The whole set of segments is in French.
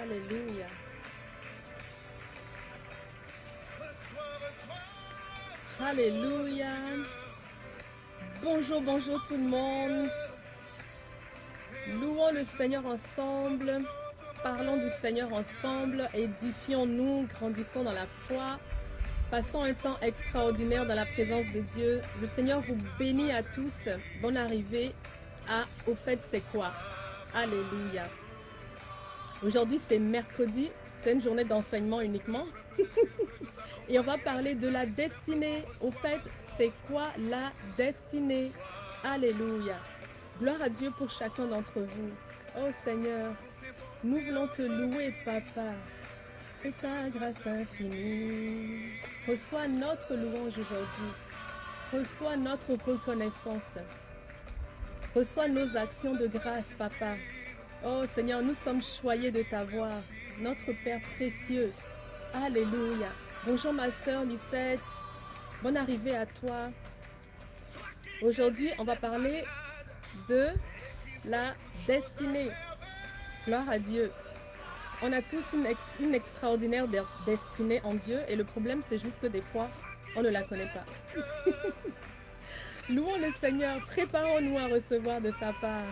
Alléluia. Alléluia. Bonjour, bonjour tout le monde. Louons le Seigneur ensemble. Parlons du Seigneur ensemble. Édifions-nous, grandissons dans la foi. Passons un temps extraordinaire dans la présence de Dieu. Le Seigneur vous bénit à tous. Bonne arrivée à Au fait c'est quoi? Alléluia. Aujourd'hui c'est mercredi. C'est une journée d'enseignement uniquement. Et on va parler de la destinée. Au fait, c'est quoi la destinée? Alléluia. Gloire à Dieu pour chacun d'entre vous. Oh Seigneur, nous voulons te louer, Papa, et ta grâce infinie. Reçois notre louange aujourd'hui. Reçois notre reconnaissance. Reçois nos actions de grâce, Papa. Oh Seigneur, nous sommes choyés de t'avoir, notre Père précieux. Alléluia. Bonjour ma sœur Lisette. Bonne arrivée à toi. Aujourd'hui, on va parler de la destinée. Gloire à Dieu. On a tous une extraordinaire destinée en Dieu et le problème c'est juste que des fois, on ne la connaît pas. Louons le Seigneur, préparons-nous à recevoir de sa part.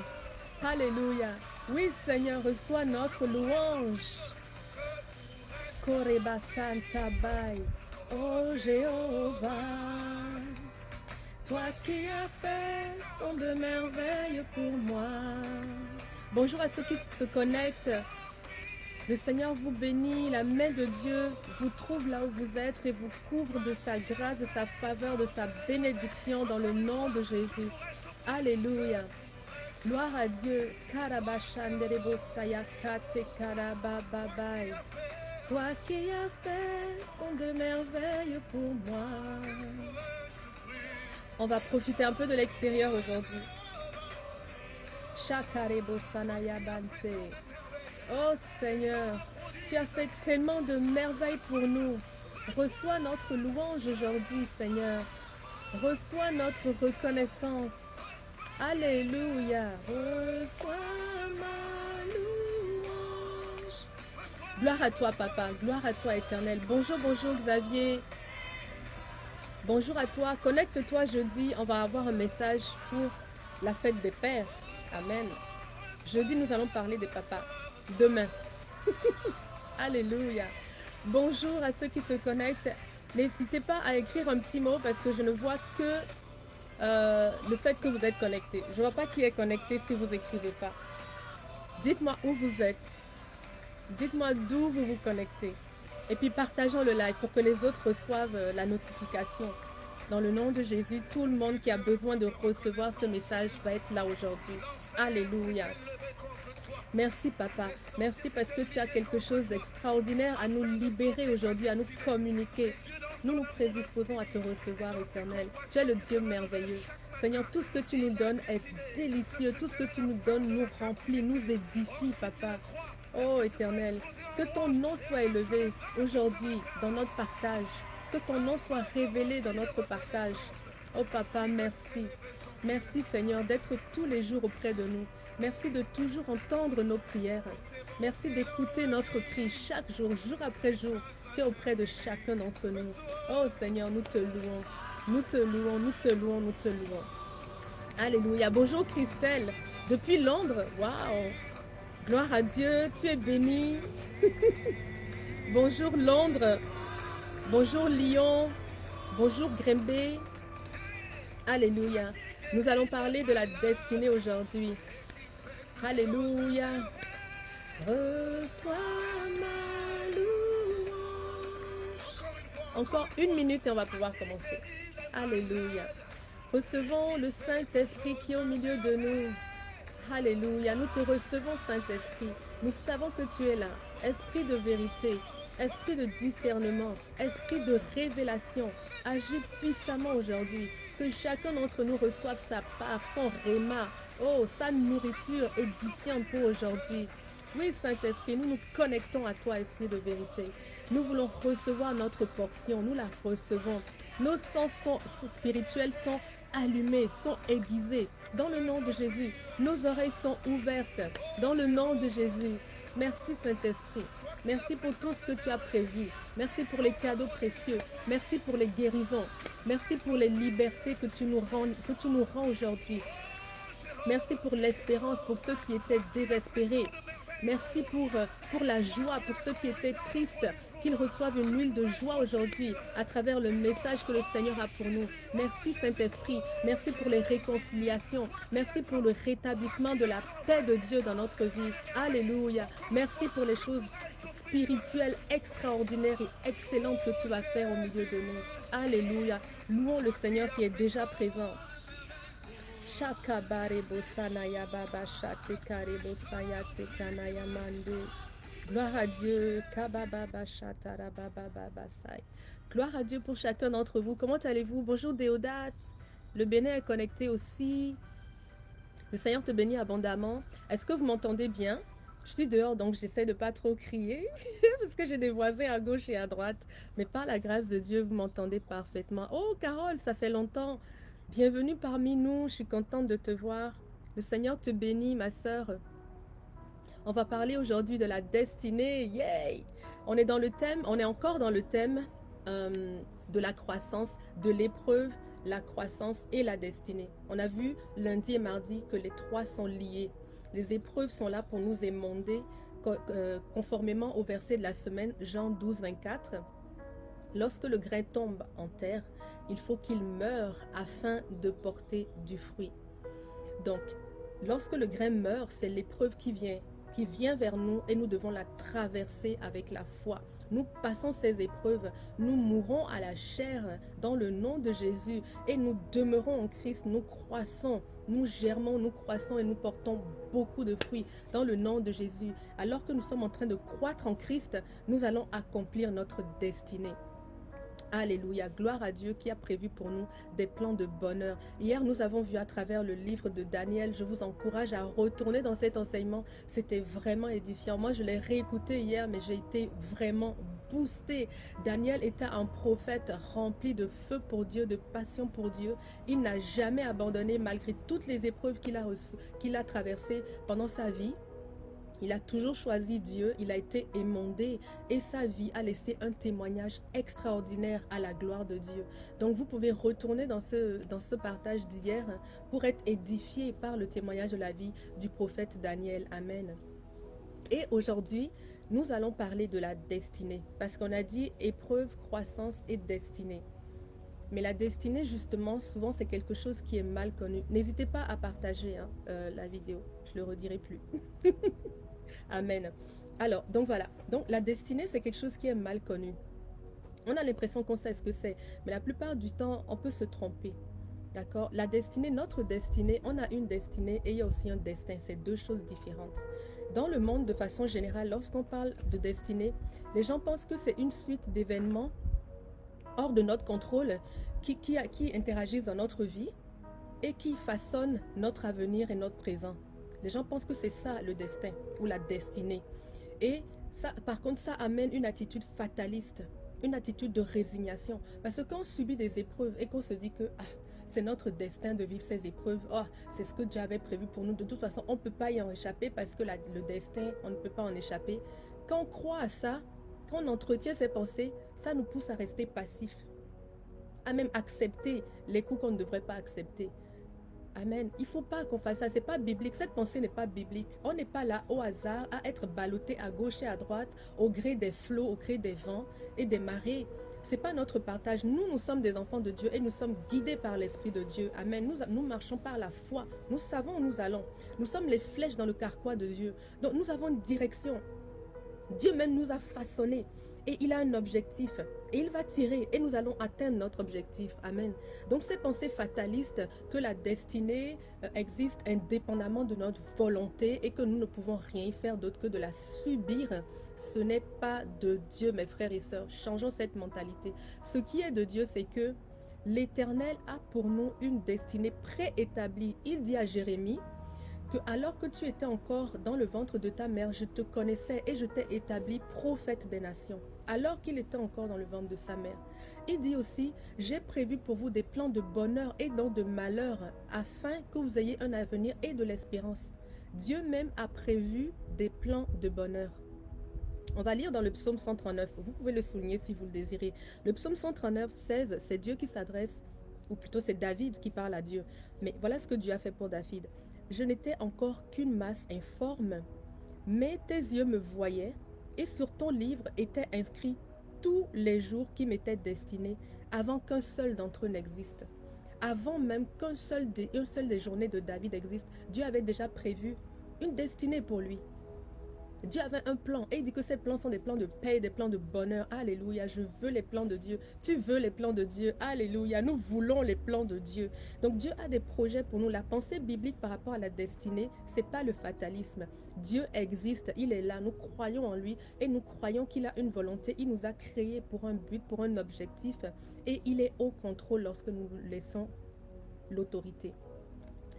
Alléluia. Oui Seigneur, reçois notre louange. Koreba Santa Bai. Oh Jéhovah, toi qui as fait tant de merveilles pour moi. Bonjour à ceux qui se connectent. Le Seigneur vous bénit, la main de Dieu vous trouve là où vous êtes et vous couvre de sa grâce, de sa faveur, de sa bénédiction dans le nom de Jésus. Alléluia. Gloire à Dieu. Karabashanderebo sayakate karabababai. Toi qui as fait tant de merveilles pour moi. On va profiter un peu de l'extérieur aujourd'hui. Shakarebo sanaya bante. Oh Seigneur, tu as fait tellement de merveilles pour nous. Reçois notre louange aujourd'hui, Seigneur. Reçois notre reconnaissance. Alléluia. Reçois ma louange. Gloire à toi, Papa. Gloire à toi, Éternel. Bonjour, bonjour, Xavier. Bonjour à toi. Connecte-toi jeudi. On va avoir un message pour la fête des pères. Amen. Jeudi, nous allons parler des papas. Demain. Alléluia. Bonjour à ceux qui se connectent. N'hésitez pas à écrire un petit mot parce que je ne vois que le fait que vous êtes connecté. Je ne vois pas qui est connecté si vous n'écrivez pas. Dites-moi où vous êtes. Dites-moi d'où vous vous connectez. Et puis partageons le live pour que les autres reçoivent la notification. Dans le nom de Jésus, tout le monde qui a besoin de recevoir ce message va être là aujourd'hui. Alléluia. Merci Papa, merci parce que tu as quelque chose d'extraordinaire à nous libérer aujourd'hui, à nous communiquer. Nous nous prédisposons à te recevoir, Éternel. Tu es le Dieu merveilleux. Seigneur, tout ce que tu nous donnes est délicieux. Tout ce que tu nous donnes nous remplit, nous édifie, Papa. Oh Éternel, que ton nom soit élevé aujourd'hui dans notre partage. Que ton nom soit révélé dans notre partage. Oh Papa, merci. Merci Seigneur d'être tous les jours auprès de nous. Merci de toujours entendre nos prières. Merci d'écouter notre cri chaque jour, jour après jour. Tu es auprès de chacun d'entre nous. Oh Seigneur, nous te louons. Nous te louons, nous te louons, nous te louons. Alléluia. Bonjour Christelle. Depuis Londres. Waouh. Gloire à Dieu. Tu es bénie. Bonjour Londres. Bonjour Lyon. Bonjour Grimby. Alléluia. Nous allons parler de la destinée aujourd'hui. Alléluia. Reçois ma louange. Encore une minute et on va pouvoir commencer. Alléluia. Recevons le Saint-Esprit qui est au milieu de nous. Alléluia. Nous te recevons, Saint-Esprit. Nous savons que tu es là. Esprit de vérité, esprit de discernement, esprit de révélation. Agis puissamment aujourd'hui. Que chacun d'entre nous reçoive sa part, son réma. Oh, sa nourriture édifiante pour aujourd'hui. Oui, Saint-Esprit, nous nous connectons à toi, Esprit de vérité. Nous voulons recevoir notre portion, nous la recevons. Nos sens spirituels sont allumés, sont aiguisés. Dans le nom de Jésus, nos oreilles sont ouvertes. Dans le nom de Jésus. Merci Saint-Esprit. Merci pour tout ce que tu as prévu. Merci pour les cadeaux précieux. Merci pour les guérisons. Merci pour les libertés que tu nous rends aujourd'hui. Merci pour l'espérance pour ceux qui étaient désespérés. Merci pour la joie, pour ceux qui étaient tristes, qu'ils reçoivent une huile de joie aujourd'hui à travers le message que le Seigneur a pour nous. Merci Saint-Esprit, merci pour les réconciliations, merci pour le rétablissement de la paix de Dieu dans notre vie. Alléluia. Merci pour les choses spirituelles extraordinaires et excellentes que tu vas faire au milieu de nous. Alléluia. Louons le Seigneur qui est déjà présent. Gloire à Dieu. Gloire à Dieu pour chacun d'entre vous. Comment allez-vous? Bonjour Déodate. Le Bénin est connecté aussi. Le Seigneur te bénit abondamment. Est-ce que vous m'entendez bien? Je suis dehors, donc j'essaie de pas trop crier parce que j'ai des voisins à gauche et à droite. Mais par la grâce de Dieu, vous m'entendez parfaitement. Oh, Carole, ça fait longtemps. Bienvenue parmi nous. Je suis contente de te voir. Le Seigneur te bénit, ma sœur. On va parler aujourd'hui de la destinée. Yay! On est dans le thème, on est encore dans le thème de la croissance, de l'épreuve, la croissance et la destinée. On a vu lundi et mardi que les trois sont liés. Les épreuves sont là pour nous émonder, conformément au verset de la semaine, Jean 12, 24. Lorsque le grain tombe en terre, il faut qu'il meure afin de porter du fruit. Donc, lorsque le grain meurt, c'est l'épreuve qui vient vers nous et nous devons la traverser avec la foi. Nous passons ces épreuves, nous mourons à la chair dans le nom de Jésus et nous demeurons en Christ, nous croissons, nous germons, nous croissons et nous portons beaucoup de fruits dans le nom de Jésus. Alors que nous sommes en train de croître en Christ, nous allons accomplir notre destinée. Alléluia, gloire à Dieu qui a prévu pour nous des plans de bonheur. Hier, nous avons vu à travers le livre de Daniel, je vous encourage à retourner dans cet enseignement. C'était vraiment édifiant. Moi, je l'ai réécouté hier, mais j'ai été vraiment boostée. Daniel était un prophète rempli de feu pour Dieu, de passion pour Dieu. Il n'a jamais abandonné malgré toutes les épreuves qu'il a traversées pendant sa vie. Il a toujours choisi Dieu, il a été émondé et sa vie a laissé un témoignage extraordinaire à la gloire de Dieu. Donc vous pouvez retourner dans ce partage d'hier pour être édifié par le témoignage de la vie du prophète Daniel. Amen. Et aujourd'hui, nous allons parler de la destinée parce qu'on a dit épreuve, croissance et destinée. Mais la destinée, justement, souvent, c'est quelque chose qui est mal connu. N'hésitez pas à partager la vidéo, je ne le redirai plus. Amen. Alors, donc voilà. Donc, la destinée, c'est quelque chose qui est mal connu. On a l'impression qu'on sait ce que c'est, mais la plupart du temps, on peut se tromper. D'accord? La destinée, notre destinée, on a une destinée et il y a aussi un destin. C'est deux choses différentes. Dans le monde, de façon générale, lorsqu'on parle de destinée, les gens pensent que c'est une suite d'événements hors de notre contrôle qui interagissent dans notre vie et qui façonnent notre avenir et notre présent. Les gens pensent que c'est ça le destin ou la destinée. Et ça, par contre, ça amène une attitude fataliste, une attitude de résignation. Parce que quand on subit des épreuves et qu'on se dit que c'est notre destin de vivre ces épreuves, c'est ce que Dieu avait prévu pour nous. De toute façon, on ne peut pas y en échapper parce que le destin, on ne peut pas en échapper. Quand on croit à ça, quand on entretient ces pensées, ça nous pousse à rester passifs, à même accepter les coups qu'on ne devrait pas accepter. Amen. Il ne faut pas qu'on fasse ça. Ce n'est pas biblique. Cette pensée n'est pas biblique. On n'est pas là au hasard à être ballotté à gauche et à droite au gré des flots, au gré des vents et des marées. Ce n'est pas notre partage. Nous sommes des enfants de Dieu et nous sommes guidés par l'Esprit de Dieu. Amen. Nous marchons par la foi. Nous savons où nous allons. Nous sommes les flèches dans le carquois de Dieu. Donc nous avons une direction. Dieu même nous a façonnés et il a un objectif et il va tirer et nous allons atteindre notre objectif. Amen. Donc ces pensées fatalistes que la destinée existe indépendamment de notre volonté et que nous ne pouvons rien y faire d'autre que de la subir, ce n'est pas de Dieu, mes frères et sœurs. Changeons cette mentalité. Ce qui est de Dieu, c'est que l'Éternel a pour nous une destinée préétablie. Il dit à Jérémie que alors que tu étais encore dans le ventre de ta mère, je te connaissais et je t'ai établi prophète des nations. Alors qu'il était encore dans le ventre de sa mère. Il dit aussi, j'ai prévu pour vous des plans de bonheur et non de malheur, afin que vous ayez un avenir et de l'espérance. Dieu même a prévu des plans de bonheur. On va lire dans le psaume 139. Vous pouvez le souligner si vous le désirez. Le psaume 139, 16, c'est Dieu qui s'adresse, ou plutôt c'est David qui parle à Dieu. Mais voilà ce que Dieu a fait pour David. Je n'étais encore qu'une masse informe, mais tes yeux me voyaient, et sur ton livre étaient inscrits tous les jours qui m'étaient destinés, avant qu'un seul d'entre eux n'existe. Avant même qu'une seule des journées de David existe, Dieu avait déjà prévu une destinée pour lui. Dieu avait un plan et il dit que ces plans sont des plans de paix, des plans de bonheur. Alléluia, je veux les plans de Dieu. Tu veux les plans de Dieu. Alléluia, nous voulons les plans de Dieu. Donc Dieu a des projets pour nous. La pensée biblique par rapport à la destinée, ce n'est pas le fatalisme. Dieu existe, il est là, nous croyons en lui et nous croyons qu'il a une volonté. Il nous a créés pour un but, pour un objectif et il est au contrôle lorsque nous laissons l'autorité.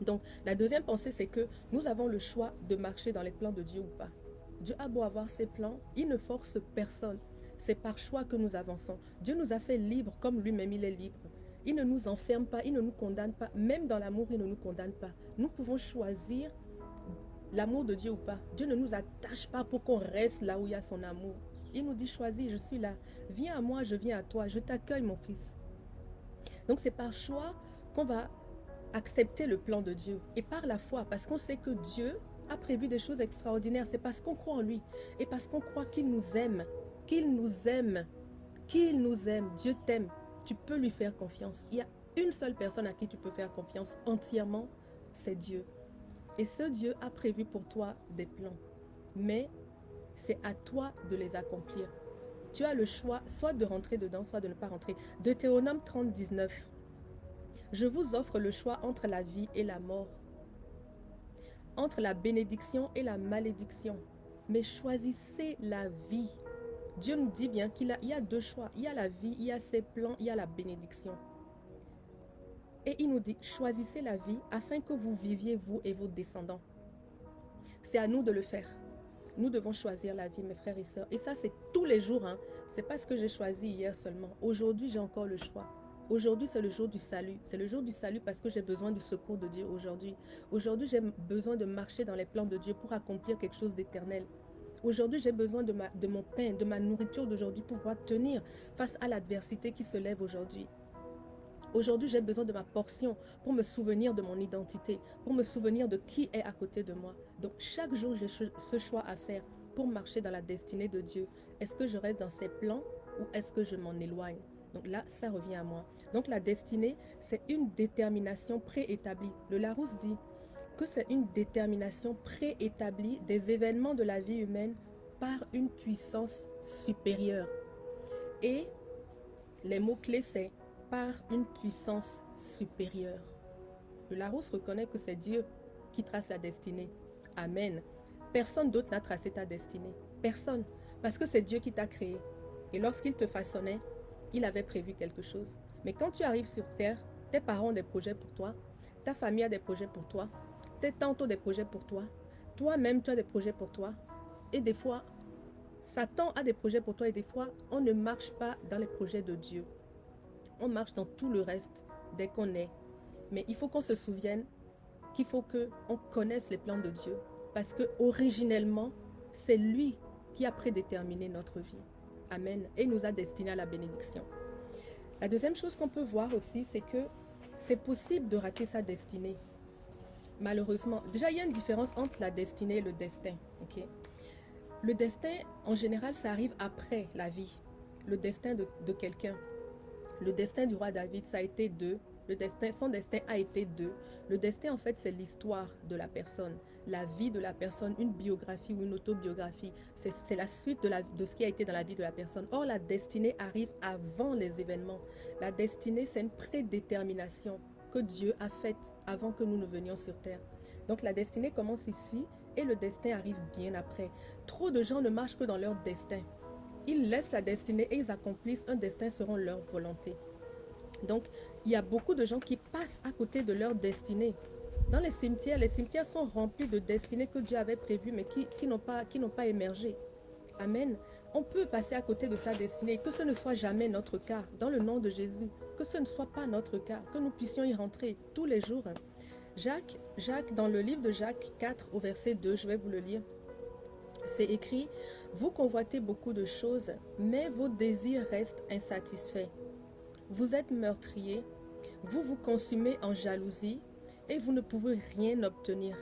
Donc la deuxième pensée, c'est que nous avons le choix de marcher dans les plans de Dieu ou pas. Dieu a beau avoir ses plans, il ne force personne. C'est par choix que nous avançons. Dieu nous a fait libres comme lui-même il est libre. Il ne nous enferme pas, il ne nous condamne pas. Même dans l'amour, il ne nous condamne pas. Nous pouvons choisir l'amour de Dieu ou pas. Dieu ne nous attache pas pour qu'on reste là où il y a son amour. Il nous dit choisis, je suis là. Viens à moi, je viens à toi. Je t'accueille mon fils. Donc c'est par choix qu'on va accepter le plan de Dieu. Et par la foi, parce qu'on sait que Dieu a prévu des choses extraordinaires. C'est parce qu'on croit en lui et parce qu'on croit qu'il nous aime, qu'il nous aime, qu'il nous aime. Dieu t'aime. Tu peux lui faire confiance. Il y a une seule personne à qui tu peux faire confiance entièrement, c'est Dieu. Et ce Dieu a prévu pour toi des plans. Mais c'est à toi de les accomplir. Tu as le choix soit de rentrer dedans, soit de ne pas rentrer. Deutéronome 30, 19. Je vous offre le choix entre la vie et la mort, entre la bénédiction et la malédiction. Mais choisissez la vie. Dieu nous dit bien qu'il y a deux choix. Il y a la vie, il y a ses plans, il y a la bénédiction. Et il nous dit, choisissez la vie afin que vous viviez, vous et vos descendants. C'est à nous de le faire. Nous devons choisir la vie, mes frères et sœurs. Et ça, c'est tous les jours. Ce n'est pas ce que j'ai choisi hier seulement. Aujourd'hui, j'ai encore le choix. Aujourd'hui, c'est le jour du salut. C'est le jour du salut parce que j'ai besoin du secours de Dieu aujourd'hui. Aujourd'hui, j'ai besoin de marcher dans les plans de Dieu pour accomplir quelque chose d'éternel. Aujourd'hui, j'ai besoin de mon pain, de ma nourriture d'aujourd'hui pour pouvoir tenir face à l'adversité qui se lève aujourd'hui. Aujourd'hui, j'ai besoin de ma portion pour me souvenir de mon identité, pour me souvenir de qui est à côté de moi. Donc, chaque jour, j'ai ce choix à faire pour marcher dans la destinée de Dieu. Est-ce que je reste dans ses plans ou est-ce que je m'en éloigne? Donc là, ça revient à moi. Donc la destinée, c'est une détermination préétablie. Le Larousse dit que c'est une détermination préétablie des événements de la vie humaine par une puissance supérieure. Et les mots-clés, c'est par une puissance supérieure. Le Larousse reconnaît que c'est Dieu qui trace la destinée. Amen. Personne d'autre n'a tracé ta destinée. Personne. Parce que c'est Dieu qui t'a créé. Et lorsqu'il te façonnait, il avait prévu quelque chose. Mais quand tu arrives sur terre, tes parents ont des projets pour toi, ta famille a des projets pour toi, tes tantes ont des projets pour toi, toi-même tu as des projets pour toi. Et des fois, Satan a des projets pour toi et des fois, on ne marche pas dans les projets de Dieu. On marche dans tout le reste dès qu'on est. Mais il faut qu'on se souvienne qu'il faut qu'on connaisse les plans de Dieu. Parce que originellement, c'est lui qui a prédéterminé notre vie. Amen. Et nous a destinés à la bénédiction. La deuxième chose qu'on peut voir aussi, c'est que c'est possible de rater sa destinée. Malheureusement, déjà il y a une différence entre la destinée et le destin. Okay? Le destin, en général, ça arrive après la vie. Le destin de quelqu'un. Le destin du roi David, ça a été son destin a été Le destin, en fait, c'est l'histoire de la personne, la vie de la personne, une biographie ou une autobiographie. C'est la suite de ce qui a été dans la vie de la personne. Or, la destinée arrive avant les événements. La destinée, c'est une prédétermination que Dieu a faite avant que nous ne venions sur terre. Donc, la destinée commence ici et le destin arrive bien après. Trop de gens ne marchent que dans leur destin. Ils laissent la destinée et ils accomplissent un destin selon leur volonté. Donc, il y a beaucoup de gens qui passent à côté de leur destinée. Dans les cimetières sont remplis de destinées que Dieu avait prévues, mais qui n'ont pas émergé. Amen. On peut passer à côté de sa destinée, que ce ne soit jamais notre cas, dans le nom de Jésus. Que ce ne soit pas notre cas, que nous puissions y rentrer tous les jours. Jacques, dans le livre de Jacques 4 au verset 2, je vais vous le lire. C'est écrit, vous convoitez beaucoup de choses, mais vos désirs restent insatisfaits. Vous êtes meurtrier, vous vous consumez en jalousie et vous ne pouvez rien obtenir.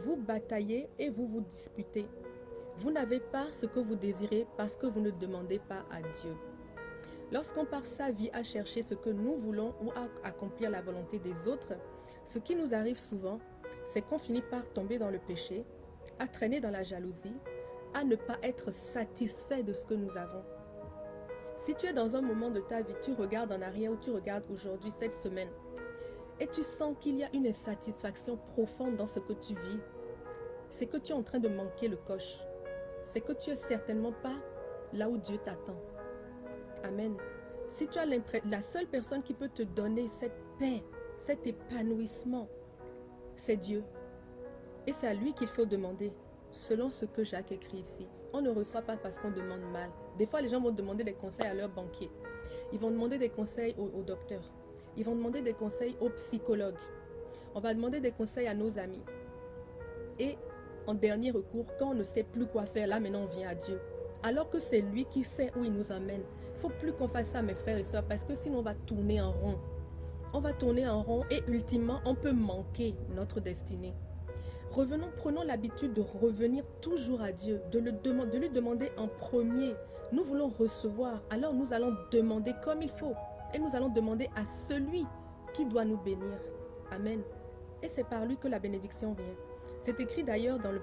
Vous bataillez et vous vous disputez. Vous n'avez pas ce que vous désirez parce que vous ne demandez pas à Dieu. Lorsqu'on passe sa vie à chercher ce que nous voulons ou à accomplir la volonté des autres, ce qui nous arrive souvent, c'est qu'on finit par tomber dans le péché, à traîner dans la jalousie, à ne pas être satisfait de ce que nous avons. Si tu es dans un moment de ta vie, tu regardes en arrière ou tu regardes aujourd'hui, cette semaine, et tu sens qu'il y a une insatisfaction profonde dans ce que tu vis, c'est que tu es en train de manquer le coche. C'est que tu es certainement pas là où Dieu t'attend. Amen. Si tu as la seule personne qui peut te donner cette paix, cet épanouissement, c'est Dieu. Et c'est à lui qu'il faut demander, selon ce que Jacques écrit ici. On ne reçoit pas parce qu'on demande mal. Des fois, les gens vont demander des conseils à leur banquier. Ils vont demander des conseils au docteur. Ils vont demander des conseils aux psychologues. On va demander des conseils à nos amis. Et en dernier recours, quand on ne sait plus quoi faire, là maintenant on vient à Dieu. Alors que c'est lui qui sait où il nous emmène. Il ne faut plus qu'on fasse ça, mes frères et sœurs, parce que sinon on va tourner en rond. On va tourner en rond et ultimement, on peut manquer notre destinée. Revenons, prenons l'habitude de revenir toujours à Dieu, de lui demander en premier. Nous voulons recevoir, alors nous allons demander comme il faut. Et nous allons demander à celui qui doit nous bénir. Amen. Et c'est par lui que la bénédiction vient. C'est écrit d'ailleurs dans le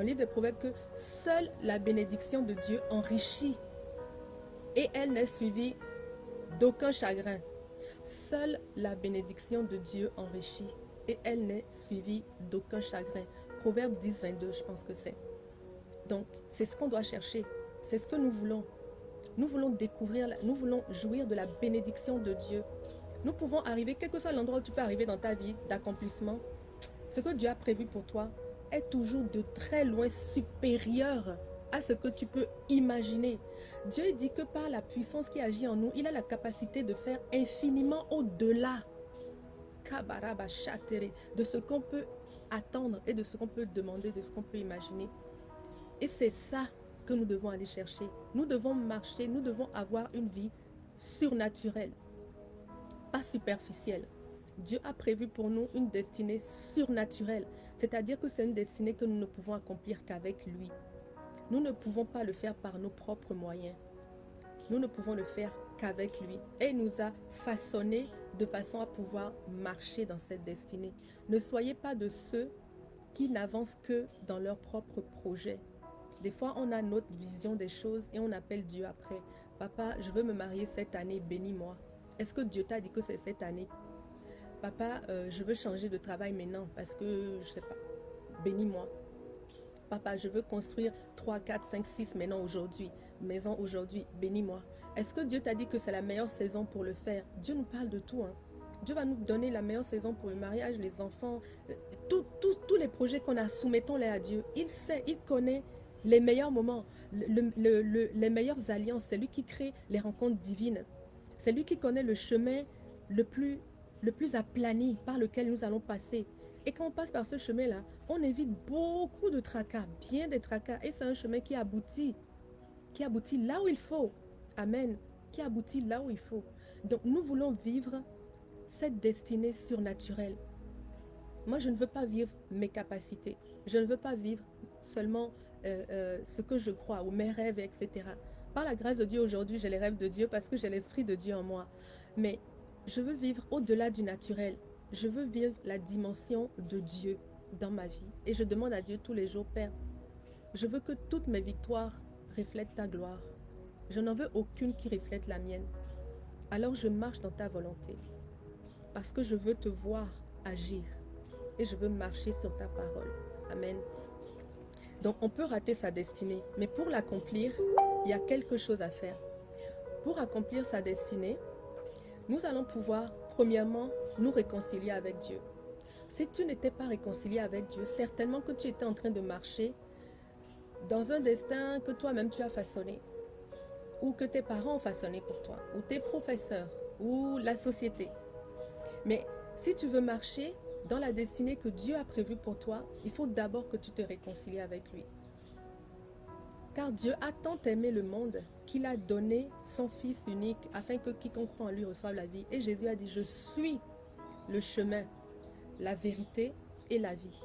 livre des Proverbes que seule la bénédiction de Dieu enrichit. Et elle n'est suivie d'aucun chagrin. Seule la bénédiction de Dieu enrichit. Et elle n'est suivie d'aucun chagrin. Proverbe 10, 22, je pense que c'est. Donc, c'est ce qu'on doit chercher. C'est ce que nous voulons. Nous voulons découvrir, nous voulons jouir de la bénédiction de Dieu. Nous pouvons arriver, quel que soit l'endroit où tu peux arriver dans ta vie d'accomplissement, ce que Dieu a prévu pour toi est toujours de très loin supérieur à ce que tu peux imaginer. Dieu dit que par la puissance qui agit en nous, il a la capacité de faire infiniment au-delà de ce qu'on peut attendre et de ce qu'on peut demander, de ce qu'on peut imaginer. Et c'est ça que nous devons aller chercher. Nous devons marcher, nous devons avoir une vie surnaturelle, pas superficielle. Dieu a prévu pour nous une destinée surnaturelle, c'est-à-dire que c'est une destinée que nous ne pouvons accomplir qu'avec lui. Nous ne pouvons pas le faire par nos propres moyens. Nous ne pouvons le faire qu'avec lui. Et il nous a façonnés de façon à pouvoir marcher dans cette destinée. Ne soyez pas de ceux qui n'avancent que dans leur propre projet. Des fois, on a notre vision des choses et on appelle Dieu après. Papa, je veux me marier cette année, bénis-moi. Est-ce que Dieu t'a dit que c'est cette année? Papa, je veux changer de travail maintenant parce que, je ne sais pas, bénis-moi. Papa, je veux construire 3, 4, 5, 6 maintenant aujourd'hui. Maison aujourd'hui, bénis-moi. Est-ce que Dieu t'a dit que c'est la meilleure saison pour le faire? Dieu nous parle de tout. Dieu va nous donner la meilleure saison pour le mariage, les enfants, tous les projets qu'on a, soumettons-les à Dieu. Il sait, il connaît les meilleurs moments, les meilleures alliances. C'est lui qui crée les rencontres divines. C'est lui qui connaît le chemin le plus aplani par lequel nous allons passer. Et quand on passe par ce chemin-là, on évite beaucoup de tracas, bien des tracas. Et c'est un chemin qui aboutit là où il faut. Amen. Qui aboutit là où il faut. Donc nous voulons vivre cette destinée surnaturelle. Moi, je ne veux pas vivre mes capacités. Je ne veux pas vivre seulement ce que je crois ou mes rêves, etc. Par la grâce de Dieu, aujourd'hui, j'ai les rêves de Dieu parce que j'ai l'Esprit de Dieu en moi. Mais je veux vivre au-delà du naturel. Je veux vivre la dimension de Dieu dans ma vie. Et je demande à Dieu tous les jours, Père, je veux que toutes mes victoires reflètent ta gloire. Je n'en veux aucune qui reflète la mienne. Alors je marche dans ta volonté. Parce que je veux te voir agir. Et je veux marcher sur ta parole. Amen. Donc on peut rater sa destinée. Mais pour l'accomplir, il y a quelque chose à faire. Pour accomplir sa destinée, nous allons pouvoir, premièrement, nous réconcilier avec Dieu. Si tu n'étais pas réconcilié avec Dieu, certainement que tu étais en train de marcher dans un destin que toi-même tu as façonné, ou que tes parents ont façonné pour toi, ou tes professeurs, ou la société. Mais si tu veux marcher dans la destinée que Dieu a prévue pour toi, il faut d'abord que tu te réconcilies avec lui. Car Dieu a tant aimé le monde qu'il a donné son Fils unique afin que quiconque croit en lui reçoive la vie. Et Jésus a dit, je suis le chemin, la vérité et la vie.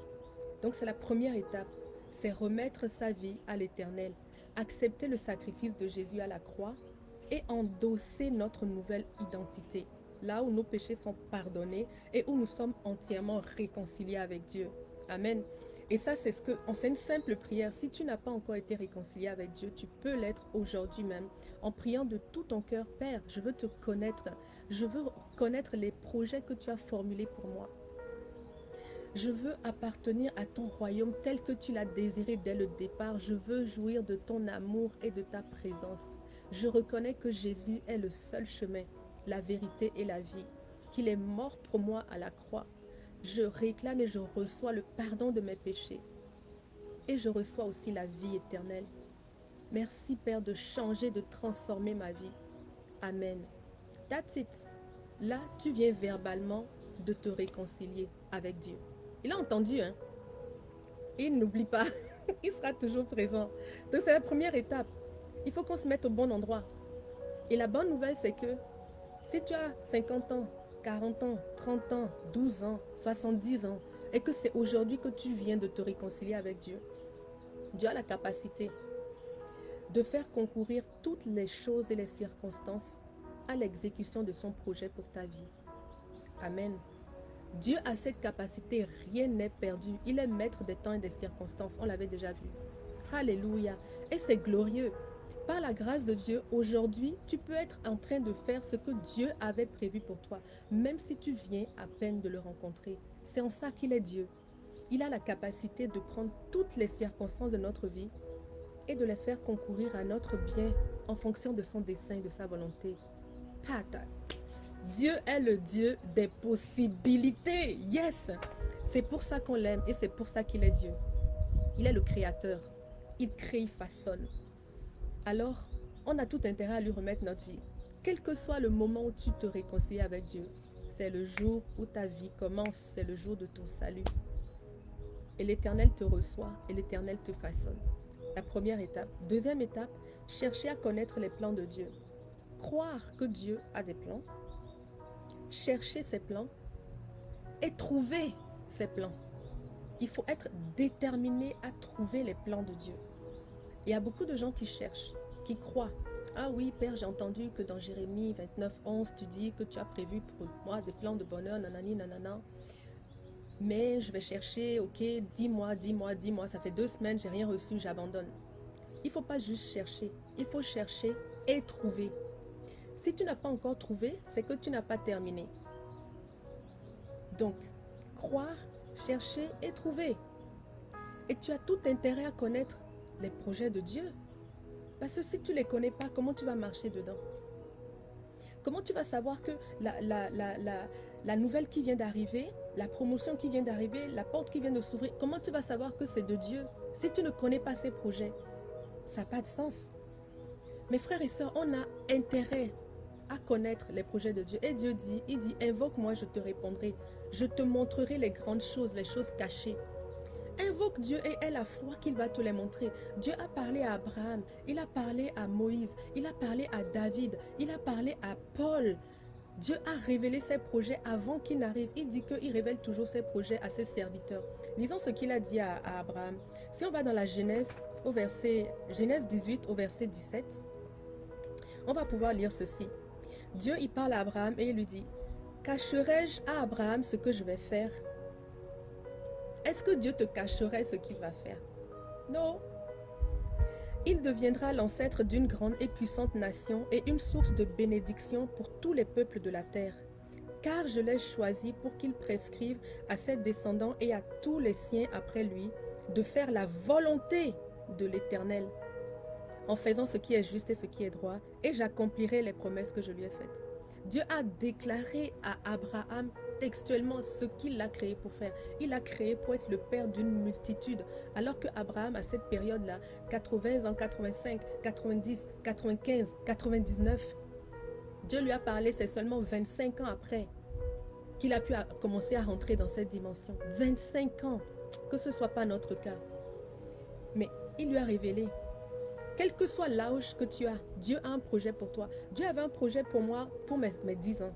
Donc c'est la première étape, c'est remettre sa vie à l'Éternel, accepter le sacrifice de Jésus à la croix et endosser notre nouvelle identité, là où nos péchés sont pardonnés et où nous sommes entièrement réconciliés avec Dieu. Amen. Et ça, c'est une simple prière. Si tu n'as pas encore été réconcilié avec Dieu, tu peux l'être aujourd'hui même en priant de tout ton cœur. Père, je veux te connaître. Je veux connaître les projets que tu as formulés pour moi. Je veux appartenir à ton royaume tel que tu l'as désiré dès le départ. Je veux jouir de ton amour et de ta présence. Je reconnais que Jésus est le seul chemin, la vérité et la vie, qu'il est mort pour moi à la croix. Je réclame et je reçois le pardon de mes péchés. Et je reçois aussi la vie éternelle. Merci Père de changer, de transformer ma vie. Amen. That's it. Là, tu viens verbalement de te réconcilier avec Dieu. Il a entendu, hein? Il n'oublie pas. Il sera toujours présent. Donc c'est la première étape. Il faut qu'on se mette au bon endroit. Et la bonne nouvelle, c'est que si tu as 50 ans, 40 ans, 30 ans, 12 ans, 70 ans, et que c'est aujourd'hui que tu viens de te réconcilier avec Dieu, Dieu a la capacité de faire concourir toutes les choses et les circonstances à l'exécution de son projet pour ta vie. Amen. Dieu a cette capacité, rien n'est perdu. Il est maître des temps et des circonstances, on l'avait déjà vu. Alléluia. Et c'est glorieux. Par la grâce de Dieu, aujourd'hui, tu peux être en train de faire ce que Dieu avait prévu pour toi, même si tu viens à peine de le rencontrer. C'est en ça qu'il est Dieu. Il a la capacité de prendre toutes les circonstances de notre vie et de les faire concourir à notre bien en fonction de son dessein et de sa volonté. Patate. Dieu est le Dieu des possibilités. Yes! C'est pour ça qu'on l'aime et c'est pour ça qu'il est Dieu. Il est le créateur. Il crée, il façonne. Alors, on a tout intérêt à lui remettre notre vie. Quel que soit le moment où tu te réconcilies avec Dieu, c'est le jour où ta vie commence, c'est le jour de ton salut. Et l'Éternel te reçoit et l'Éternel te façonne. La première étape. Deuxième étape, chercher à connaître les plans de Dieu. Croire que Dieu a des plans, chercher ses plans et trouver ses plans. Il faut être déterminé à trouver les plans de Dieu. Il y a beaucoup de gens qui cherchent, qui croient. Ah oui, Père, j'ai entendu que dans Jérémie 29, 11, tu dis que tu as prévu pour moi des plans de bonheur, nanani, nanana. Mais je vais chercher, ok, dis-moi, ça fait 2 semaines, j'ai rien reçu, j'abandonne. Il ne faut pas juste chercher, il faut chercher et trouver. Si tu n'as pas encore trouvé, c'est que tu n'as pas terminé. Donc, croire, chercher et trouver. Et tu as tout intérêt à connaître les projets de Dieu. Parce que si tu ne les connais pas, comment tu vas marcher dedans? Comment tu vas savoir que la nouvelle qui vient d'arriver, la promotion qui vient d'arriver, la porte qui vient de s'ouvrir, comment tu vas savoir que c'est de Dieu si tu ne connais pas ces projets? Ça n'a pas de sens. Mes frères et sœurs, on a intérêt à connaître les projets de Dieu. Et Dieu dit, il dit, invoque-moi, je te répondrai. Je te montrerai les grandes choses, les choses cachées. Invoque Dieu et aie la foi qu'il va te les montrer. Dieu a parlé à Abraham, il a parlé à Moïse, il a parlé à David, il a parlé à Paul. Dieu a révélé ses projets avant qu'il n'arrive. Il dit qu'il révèle toujours ses projets à ses serviteurs. Lisons ce qu'il a dit à Abraham. Si on va dans la Genèse, Genèse 18 au verset 17, on va pouvoir lire ceci. Dieu y parle à Abraham et il lui dit, cacherai-je à Abraham ce que je vais faire? Est-ce que Dieu te cacherait ce qu'il va faire? Non. Il deviendra l'ancêtre d'une grande et puissante nation et une source de bénédiction pour tous les peuples de la terre. Car je l'ai choisi pour qu'il prescrive à ses descendants et à tous les siens après lui de faire la volonté de l'Éternel, en faisant ce qui est juste et ce qui est droit, et j'accomplirai les promesses que je lui ai faites. Dieu a déclaré à Abraham textuellement ce qu'il l'a créé pour faire. Il l'a créé pour être le père d'une multitude. Alors que Abraham, à cette période-là, 80 ans, 85, 90, 95, 99, Dieu lui a parlé, c'est seulement 25 ans après qu'il a pu commencer à rentrer dans cette dimension. 25 ans, que ce ne soit pas notre cas. Mais il lui a révélé, quel que soit l'âge que tu as, Dieu a un projet pour toi. Dieu avait un projet pour moi pour mes 10 ans.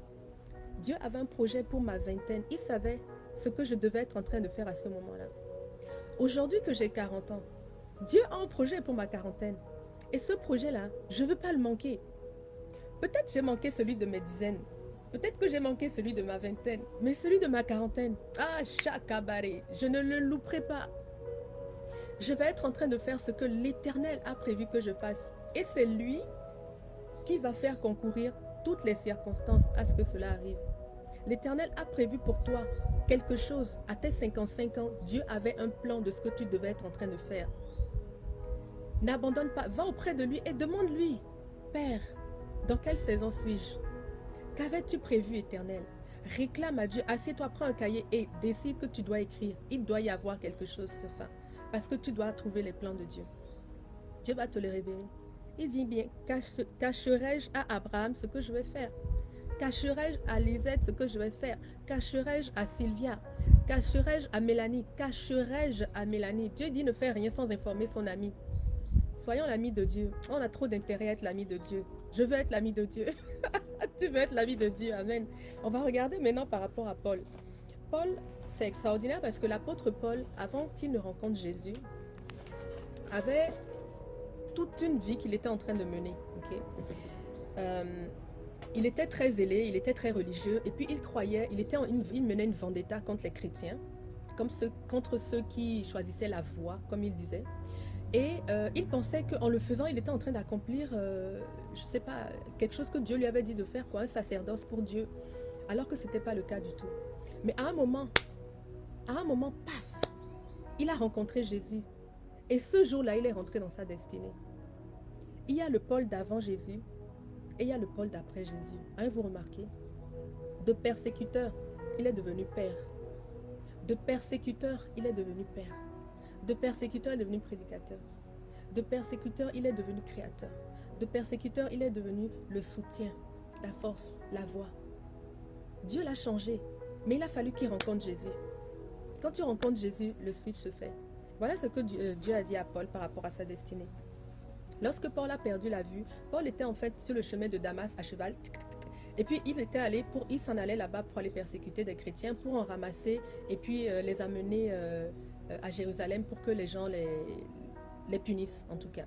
Dieu avait un projet pour ma vingtaine. Il savait ce que je devais être en train de faire à ce moment-là. Aujourd'hui que j'ai 40 ans, Dieu a un projet pour ma quarantaine. Et ce projet-là, je ne veux pas le manquer. Peut-être j'ai manqué celui de mes dizaines. Peut-être que j'ai manqué celui de ma vingtaine. Mais celui de ma quarantaine, ah, chakabaré, je ne le louperai pas. Je vais être en train de faire ce que l'Éternel a prévu que je fasse. Et c'est lui qui va faire concourir toutes les circonstances à ce que cela arrive. L'Éternel a prévu pour toi quelque chose. À tes 55 ans, Dieu avait un plan de ce que tu devais être en train de faire. N'abandonne pas, va auprès de lui et demande-lui, Père, dans quelle saison suis-je? Qu'avais-tu prévu, Éternel? Réclame à Dieu, assieds-toi, prends un cahier et décide que tu dois écrire. Il doit y avoir quelque chose sur ça. Parce que tu dois trouver les plans de Dieu. Dieu va te les révéler. Il dit bien, cacherai-je à Abraham ce que je vais faire? Cacherai-je à Lisette ce que je vais faire? Cacherai-je à Sylvia? Cacherai-je à Mélanie? Cacherai-je à Mélanie? Dieu dit ne faire rien sans informer son ami. Soyons l'ami de Dieu. On a trop d'intérêt à être l'ami de Dieu. Je veux être l'ami de Dieu. Tu veux être l'ami de Dieu. Amen. On va regarder maintenant par rapport à Paul. Paul, c'est extraordinaire parce que l'apôtre Paul, avant qu'il ne rencontre Jésus, avait toute une vie qu'il était en train de mener. Okay? Il était très zélé, il était très religieux, et puis il croyait, il menait une vendetta contre les chrétiens, contre ceux qui choisissaient la voie, comme il disait. Et il pensait qu'en le faisant, il était en train d'accomplir, je ne sais pas, quelque chose que Dieu lui avait dit de faire, quoi, un sacerdoce pour Dieu, alors que ce n'était pas le cas du tout. Mais à un moment, paf, il a rencontré Jésus. Et ce jour-là, il est rentré dans sa destinée. Il y a le Paul d'avant Jésus et il y a le Paul d'après Jésus. Avez-vous remarqué? De persécuteur, il est devenu père. De persécuteur, il est devenu père. De persécuteur, il est devenu prédicateur. De persécuteur, il est devenu créateur. De persécuteur, il est devenu le soutien, la force, la voix. Dieu l'a changé, mais il a fallu qu'il rencontre Jésus. Quand tu rencontres Jésus, le switch se fait. Voilà ce que Dieu a dit à Paul par rapport à sa destinée. Lorsque Paul a perdu la vue, Paul était en fait sur le chemin de Damas à cheval. Et puis il s'en allait là-bas pour aller persécuter des chrétiens, pour en ramasser et puis les amener à Jérusalem pour que les gens les punissent en tout cas.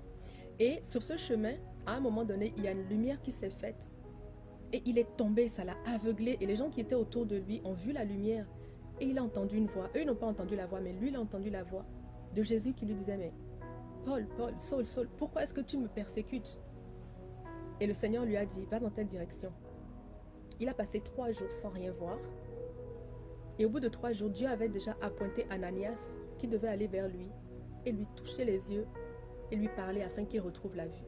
Et sur ce chemin, à un moment donné, il y a une lumière qui s'est faite et il est tombé, ça l'a aveuglé et les gens qui étaient autour de lui ont vu la lumière et il a entendu une voix. Eux n'ont pas entendu la voix, mais lui il a entendu la voix de Jésus qui lui disait, mais Paul, Saul, pourquoi est-ce que tu me persécutes? Et le Seigneur lui a dit, va dans telle direction. Il a passé 3 jours sans rien voir. Et au bout de 3 jours, Dieu avait déjà appointé Ananias qui devait aller vers lui et lui toucher les yeux et lui parler afin qu'il retrouve la vue.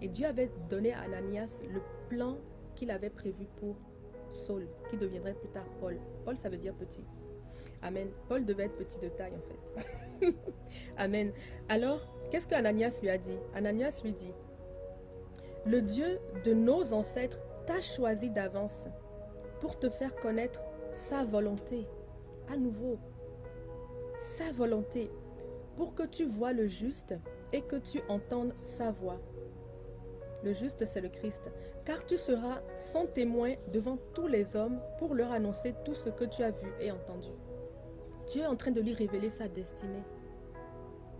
Et Dieu avait donné à Ananias le plan qu'il avait prévu pour Saul, qui deviendrait plus tard Paul. Paul, ça veut dire petit. Amen. Paul devait être petit de taille en fait. Amen. Alors, qu'est-ce que Ananias lui a dit? Ananias lui dit, le Dieu de nos ancêtres t'a choisi d'avance pour te faire connaître sa volonté. À nouveau, sa volonté, pour que tu vois le juste et que tu entendes sa voix. Le juste, c'est le Christ. Car tu seras son témoin devant tous les hommes pour leur annoncer tout ce que tu as vu et entendu. Dieu est en train de lui révéler sa destinée.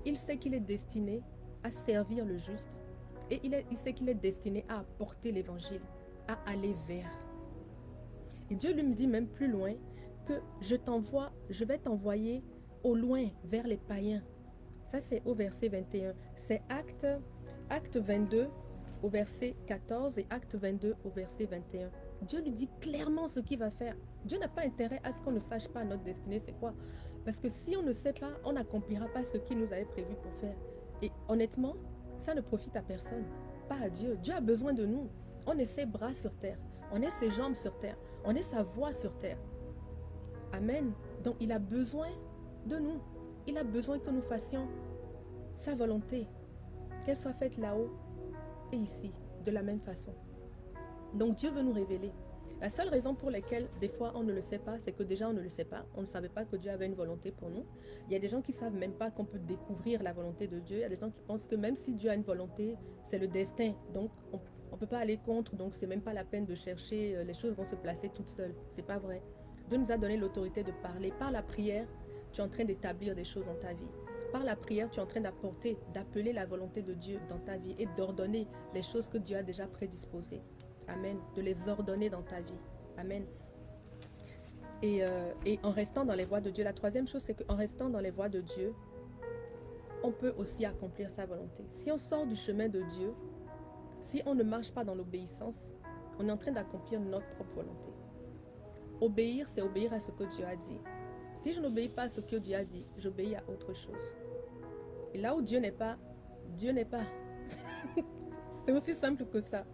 Il sait qu'il est destiné à servir le juste et il sait qu'il est destiné à apporter l'évangile, à aller vers. Et Dieu lui me dit même plus loin que je vais t'envoyer au loin vers les païens. Ça c'est au verset 21. C'est acte 22 au verset 14 et acte 22 au verset 21. Dieu lui dit clairement ce qu'il va faire. Dieu n'a pas intérêt à ce qu'on ne sache pas notre destinée, c'est quoi? Parce que si on ne sait pas, on n'accomplira pas ce qu'il nous avait prévu pour faire. Et honnêtement, ça ne profite à personne, pas à Dieu. Dieu a besoin de nous. On est ses bras sur terre, on est ses jambes sur terre, on est sa voix sur terre. Amen. Donc il a besoin de nous. Il a besoin que nous fassions sa volonté, qu'elle soit faite là-haut et ici, de la même façon. Donc Dieu veut nous révéler. La seule raison pour laquelle des fois on ne le sait pas, c'est que déjà on ne le sait pas. On ne savait pas que Dieu avait une volonté pour nous. Il y a des gens qui ne savent même pas qu'on peut découvrir la volonté de Dieu. Il y a des gens qui pensent que même si Dieu a une volonté, c'est le destin. Donc on ne peut pas aller contre, donc c'est même pas la peine de chercher. Les choses vont se placer toutes seules. C'est pas vrai. Dieu nous a donné l'autorité de parler. Par la prière, tu es en train d'établir des choses dans ta vie. Par la prière, tu es en train d'apporter, d'appeler la volonté de Dieu dans ta vie et d'ordonner les choses que Dieu a déjà prédisposées. Amen. De les ordonner dans ta vie. Amen. Et en restant dans les voies de Dieu, la troisième chose, c'est qu'en restant dans les voies de Dieu, on peut aussi accomplir sa volonté. Si on sort du chemin de Dieu, si on ne marche pas dans l'obéissance, on est en train d'accomplir notre propre volonté. Obéir, c'est obéir à ce que Dieu a dit. Si je n'obéis pas à ce que Dieu a dit, j'obéis à autre chose. Et là où Dieu n'est pas, Dieu n'est pas. C'est aussi simple que ça.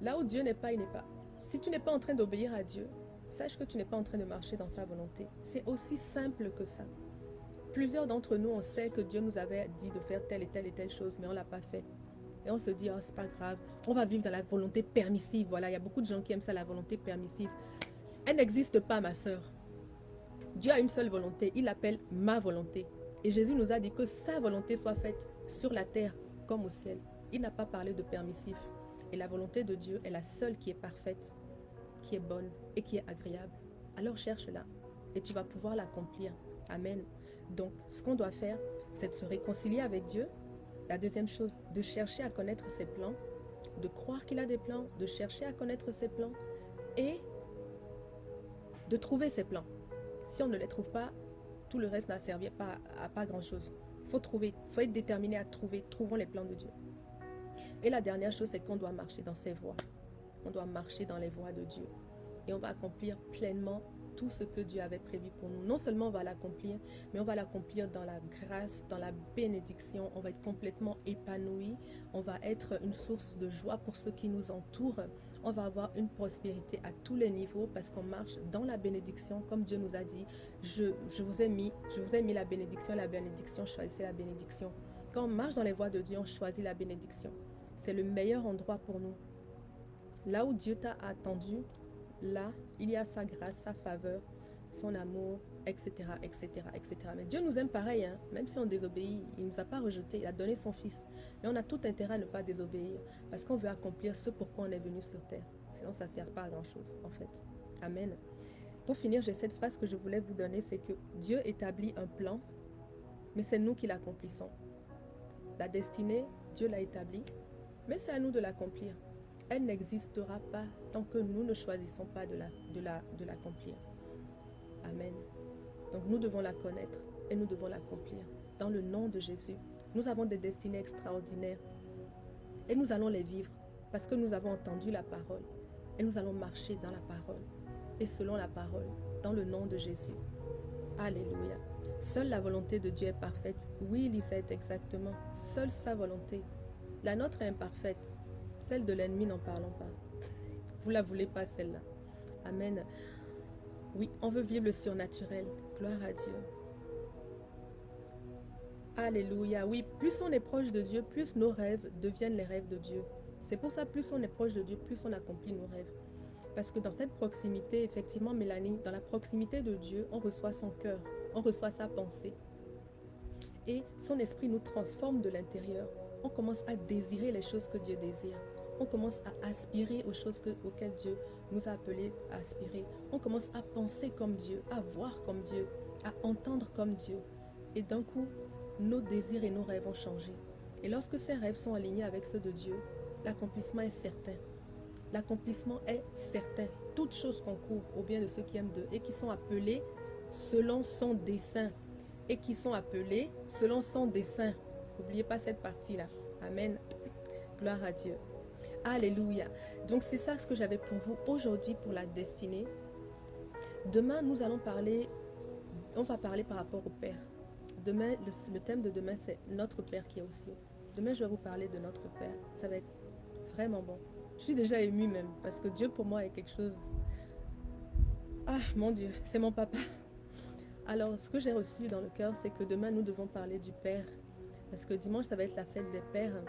Là où Dieu n'est pas, il n'est pas. Si tu n'es pas en train d'obéir à Dieu, sache que tu n'es pas en train de marcher dans sa volonté. C'est aussi simple que ça. Plusieurs d'entre nous, on sait que Dieu nous avait dit de faire telle et telle chose, mais on ne l'a pas fait. Et on se dit, oh, c'est pas grave, on va vivre dans la volonté permissive. Voilà, il y a beaucoup de gens qui aiment ça, la volonté permissive. Elle n'existe pas, ma sœur. Dieu a une seule volonté, il l'appelle ma volonté. Et Jésus nous a dit que sa volonté soit faite sur la terre comme au ciel. Il n'a pas parlé de permissif. Et la volonté de Dieu est la seule qui est parfaite, qui est bonne et qui est agréable. Alors cherche-la et tu vas pouvoir l'accomplir. Amen. Donc, ce qu'on doit faire, c'est de se réconcilier avec Dieu. La deuxième chose, de chercher à connaître ses plans, de croire qu'il a des plans, de chercher à connaître ses plans et de trouver ses plans. Si on ne les trouve pas, tout le reste n'a servi à pas grand-chose. Il faut trouver, soyez déterminés à trouver, trouvons les plans de Dieu. Et la dernière chose, c'est qu'on doit marcher dans ses voies. On doit marcher dans les voies de Dieu. Et on va accomplir pleinement tout ce que Dieu avait prévu pour nous. Non seulement on va l'accomplir, mais on va l'accomplir dans la grâce, dans la bénédiction. On va être complètement épanoui. On va être une source de joie pour ceux qui nous entourent. On va avoir une prospérité à tous les niveaux parce qu'on marche dans la bénédiction. Comme Dieu nous a dit, je vous ai mis la bénédiction, choisissez la bénédiction. Quand on marche dans les voies de Dieu, on choisit la bénédiction. C'est le meilleur endroit pour nous. Là où Dieu t'a attendu, là, il y a sa grâce, sa faveur, son amour, etc., etc., etc. Mais Dieu nous aime pareil, hein? Même si on désobéit, il ne nous a pas rejetés, il a donné son Fils. Mais on a tout intérêt à ne pas désobéir, parce qu'on veut accomplir ce pourquoi on est venu sur terre. Sinon, ça ne sert pas à grand-chose, en fait. Amen. Pour finir, j'ai cette phrase que je voulais vous donner, c'est que Dieu établit un plan, mais c'est nous qui l'accomplissons. La destinée, Dieu l'a établie, mais c'est à nous de l'accomplir. Elle n'existera pas tant que nous ne choisissons pas de l'accomplir. Amen. Donc nous devons la connaître et nous devons l'accomplir. Dans le nom de Jésus, nous avons des destinées extraordinaires et nous allons les vivre parce que nous avons entendu la parole et nous allons marcher dans la parole et selon la parole, dans le nom de Jésus. Alléluia. Seule la volonté de Dieu est parfaite. Oui, Lisette, exactement. Seule sa volonté. La nôtre est imparfaite. Celle de l'ennemi, n'en parlons pas. Vous la voulez pas, celle-là. Amen. Oui, on veut vivre le surnaturel. Gloire à Dieu. Alléluia. Oui, plus on est proche de Dieu, plus nos rêves deviennent les rêves de Dieu. C'est pour ça, plus on est proche de Dieu, plus on accomplit nos rêves. Parce que dans cette proximité, effectivement, Mélanie, dans la proximité de Dieu, on reçoit son cœur, on reçoit sa pensée. Et son esprit nous transforme de l'intérieur. On commence à désirer les choses que Dieu désire. On commence à aspirer aux choses auxquelles Dieu nous a appelés à aspirer. On commence à penser comme Dieu, à voir comme Dieu, à entendre comme Dieu. Et d'un coup, nos désirs et nos rêves ont changé. Et lorsque ces rêves sont alignés avec ceux de Dieu, l'accomplissement est certain. L'accomplissement est certain. Toutes choses concourent au bien de ceux qui aiment Dieu et qui sont appelés selon son dessein. Et qui sont appelés selon son dessein. N'oubliez pas cette partie-là. Amen. Gloire à Dieu. Alléluia. Donc c'est ça ce que j'avais pour vous aujourd'hui pour la destinée. Demain, nous allons parler, on va parler par rapport au Père. Demain, le thème de demain, c'est notre Père qui est aux cieux. Demain, je vais vous parler de notre Père. Ça va être vraiment bon. Je suis déjà émue même, parce que Dieu pour moi est quelque chose... Ah, mon Dieu, c'est mon papa. Alors, ce que j'ai reçu dans le cœur, c'est que demain, nous devons parler du Père. Parce que dimanche, ça va être la fête des pères.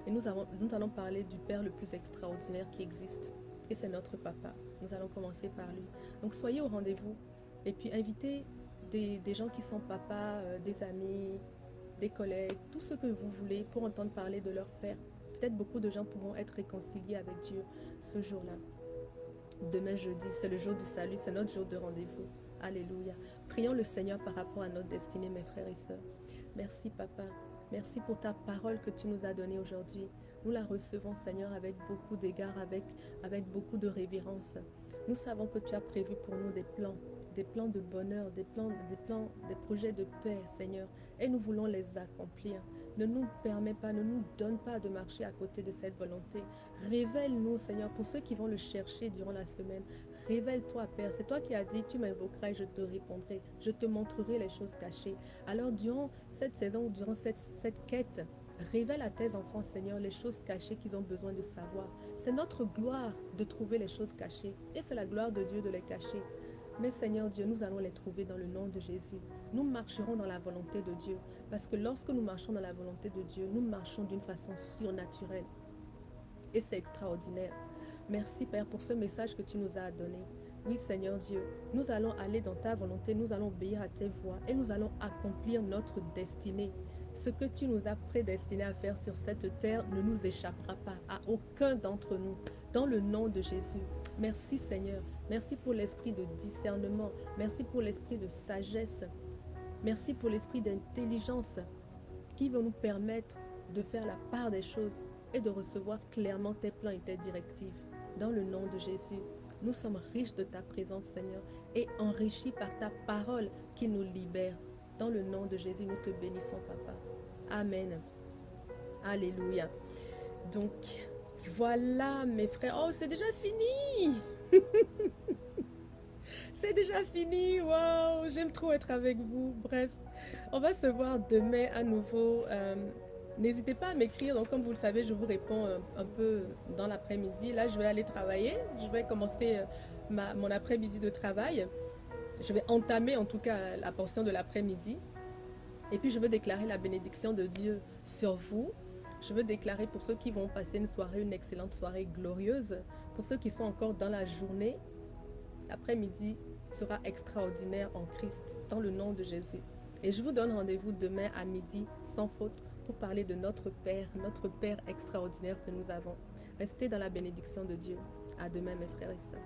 Et nous allons parler du Père le plus extraordinaire qui existe. et c'est notre papa. Nous allons commencer par lui. Donc soyez au rendez-vous et puis invitez des gens qui sont papas, des amis, des collègues, tout ce que vous voulez pour entendre parler de leur père. Peut-être beaucoup de gens pourront être réconciliés avec Dieu ce jour-là. Demain jeudi, c'est le jour du salut, c'est notre jour de rendez-vous. Alléluia. Prions le Seigneur par rapport à notre destinée, mes frères et sœurs. Merci papa. Merci pour ta parole que tu nous as donnée aujourd'hui. Nous la recevons, Seigneur, avec beaucoup d'égard, avec beaucoup de révérence. Nous savons que tu as prévu pour nous des plans de bonheur, des projets de paix, Seigneur. Et nous voulons les accomplir. Ne nous permets pas, ne nous donne pas de marcher à côté de cette volonté. Révèle-nous, Seigneur, pour ceux qui vont le chercher durant la semaine. Révèle-toi, Père. C'est toi qui as dit, tu m'invoqueras et je te répondrai. Je te montrerai les choses cachées. Alors, durant cette saison, durant cette quête, révèle à tes enfants, Seigneur, les choses cachées qu'ils ont besoin de savoir. C'est notre gloire de trouver les choses cachées. Et c'est la gloire de Dieu de les cacher. Mais Seigneur Dieu, nous allons les trouver dans le nom de Jésus. Nous marcherons dans la volonté de Dieu. Parce que lorsque nous marchons dans la volonté de Dieu, nous marchons d'une façon surnaturelle. Et c'est extraordinaire. Merci Père pour ce message que tu nous as donné. Oui Seigneur Dieu, nous allons aller dans ta volonté, nous allons obéir à tes voies et nous allons accomplir notre destinée. Ce que tu nous as prédestiné à faire sur cette terre ne nous échappera pas à aucun d'entre nous. Dans le nom de Jésus. Merci Seigneur. Merci pour l'esprit de discernement. Merci pour l'esprit de sagesse. Merci pour l'esprit d'intelligence qui va nous permettre de faire la part des choses et de recevoir clairement tes plans et tes directives. Dans le nom de Jésus, nous sommes riches de ta présence, Seigneur, et enrichis par ta parole qui nous libère. Dans le nom de Jésus, nous te bénissons, Papa. Amen. Alléluia. Donc, voilà, mes frères. Oh, c'est déjà fini! C'est déjà fini! Wow! J'aime trop être avec vous. Bref, on va se voir demain à nouveau. N'hésitez pas à m'écrire. Donc, comme vous le savez, je vous réponds un peu dans l'après-midi. Là, je vais aller travailler. Je vais commencer mon après-midi de travail. Je vais entamer en tout cas la portion de l'après-midi. Et puis, je veux déclarer la bénédiction de Dieu sur vous. Je veux déclarer pour ceux qui vont passer une excellente soirée glorieuse. Pour ceux qui sont encore dans la journée, l'après-midi sera extraordinaire en Christ, dans le nom de Jésus. Et je vous donne rendez-vous demain à midi, sans faute, pour parler de notre Père extraordinaire que nous avons. Restez dans la bénédiction de Dieu. À demain, mes frères et sœurs.